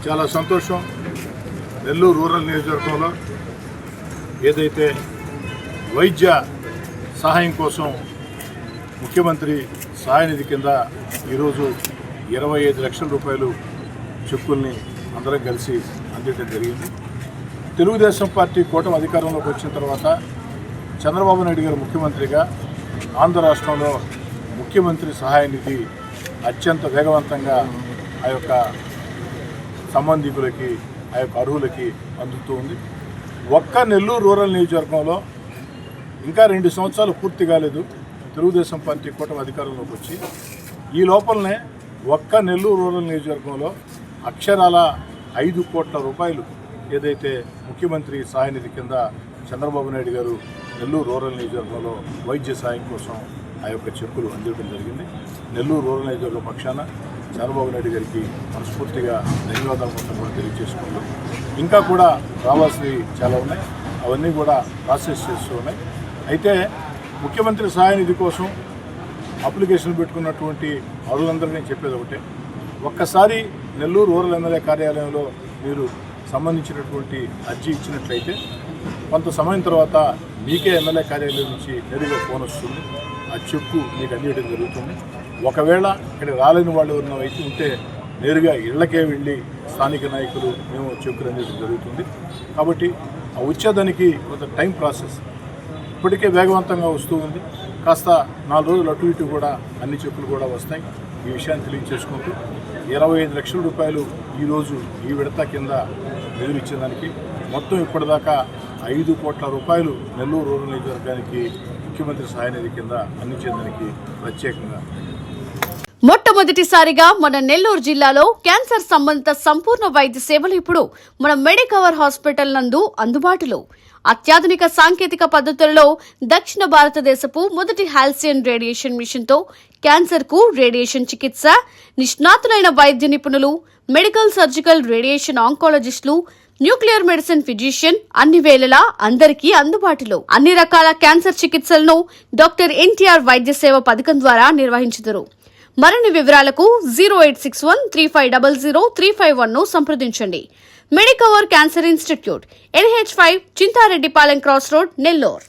చాలా సంతోషం. నెల్లూరు రూరల్ నియోజకవర్గంలో ఏదైతే వైద్య సహాయం కోసం ముఖ్యమంత్రి సహాయ నిధి కింద ఈరోజు 25 లక్షల రూపాయలు చెక్కుల్ని అందరం కలిసి అందించడం జరిగింది. తెలుగుదేశం పార్టీ కూటమి అధికారంలోకి వచ్చిన తర్వాత చంద్రబాబు నాయుడు గారు ముఖ్యమంత్రిగా ఆంధ్ర రాష్ట్రంలో ముఖ్యమంత్రి సహాయ నిధి అత్యంత వేగవంతంగా ఆ యొక్క సంబంధికులకి ఆ యొక్క అర్హులకి అందుతూ ఉంది. ఒక్క నెల్లూరు రూరల్ నియోజకవర్గంలో ఇంకా 2 సంవత్సరాలు పూర్తి కాలేదు తెలుగుదేశం పార్టీ కూటమి అధికారంలోకి వచ్చి. ఈ లోపలనే ఒక్క నెల్లూరు రూరల్ నియోజకవర్గంలో అక్షరాల 5 కోట్ల రూపాయలు ఏదైతే ముఖ్యమంత్రి సహాయ నిధి కింద చంద్రబాబు నాయుడు గారు నెల్లూరు రూరల్ నియోజకవర్గంలో వైద్య సాయం కోసం ఆ యొక్క చెక్కులు అందించడం జరిగింది. నెల్లూరు రూరల్ నియోజకవర్గ పక్షాన చంద్రబాబు నాయుడు గారికి మనస్ఫూర్తిగా ధన్యవాదాలు కూడా తెలియజేసుకుంటాం. ఇంకా కూడా రావాల్సినవి చాలా ఉన్నాయి, అవన్నీ కూడా ప్రాసెస్ చేస్తూ ఉన్నాయి. అయితే ముఖ్యమంత్రి సహాయ నిధి కోసం అప్లికేషన్ పెట్టుకున్నటువంటి అర్హులందరినీ చెప్పేది ఒకటే, ఒక్కసారి నెల్లూరు రూరల్ ఎమ్మెల్యే కార్యాలయంలో మీరు సంబంధించినటువంటి అర్జీ ఇచ్చినట్లయితే కొంత సమయం తర్వాత మీకే ఎమ్మెల్యే కార్యాలయం నుంచి నేరుగా ఫోన్ వస్తుంది, ఆ చెక్కు మీకు అందించడం జరుగుతుంది. ఒకవేళ ఇక్కడ రాలేని వాళ్ళు ఎవరైనా అయితే ఉంటే నేరుగా ఇళ్లకే వెళ్ళి స్థానిక నాయకులు మేము చెక్కులు అందించడం జరుగుతుంది. కాబట్టి ఆ వచ్చేదానికి కొంత టైం ప్రాసెస్ ఇప్పటికే వేగవంతంగా వస్తూ ఉంది. కాస్త 4 రోజులు అటు ఇటు కూడా అన్ని చెక్కులు కూడా వస్తాయి. ఈ విషయాన్ని తెలియజేసుకుంటూ 25 లక్షల రూపాయలు ఈరోజు ఈ విడత కింద నిధులు ఇచ్చేదానికి మొత్తం ఇప్పటిదాకా 5 కోట్ల రూపాయలు నెల్లూరు రూరల్ నియోజకవర్గానికి ముఖ్యమంత్రి సహాయ నిధి కింద అందించేదానికి ప్రత్యేకంగా మొట్టమొదటిసారిగా మన నెల్లూరు జిల్లాలో క్యాన్సర్ సంబంధిత సంపూర్ణ వైద్య సేవలు ఇప్పుడు మన మెడికవర్ హాస్పిటల్ నందు అందుబాటులో. అత్యాధునిక సాంకేతిక పద్ధతులలో దక్షిణ భారతదేశపు మొదటి హాల్సియన్ రేడియేషన్ మిషన్ తో క్యాన్సర్ కు రేడియేషన్ చికిత్స, నిష్ణాతులైన వైద్య నిపుణులు, మెడికల్ సర్జికల్ రేడియేషన్ ఆంకాలజిస్టులు, న్యూక్లియర్ మెడిసిన్ ఫిజిషియన్ అన్ని వేళలా అందరికీ అందుబాటులో. అన్ని రకాల క్యాన్సర్ చికిత్సలను డాక్టర్ ఎన్టీఆర్ వైద్య సేవ పథకం ద్వారా నిర్వహించుతారు. మరిన్ని వివరాలకు 086135003551 ను సంప్రదించండి. Medicover cancer institute, NH5, Chintareddypalem cross road, Nellore.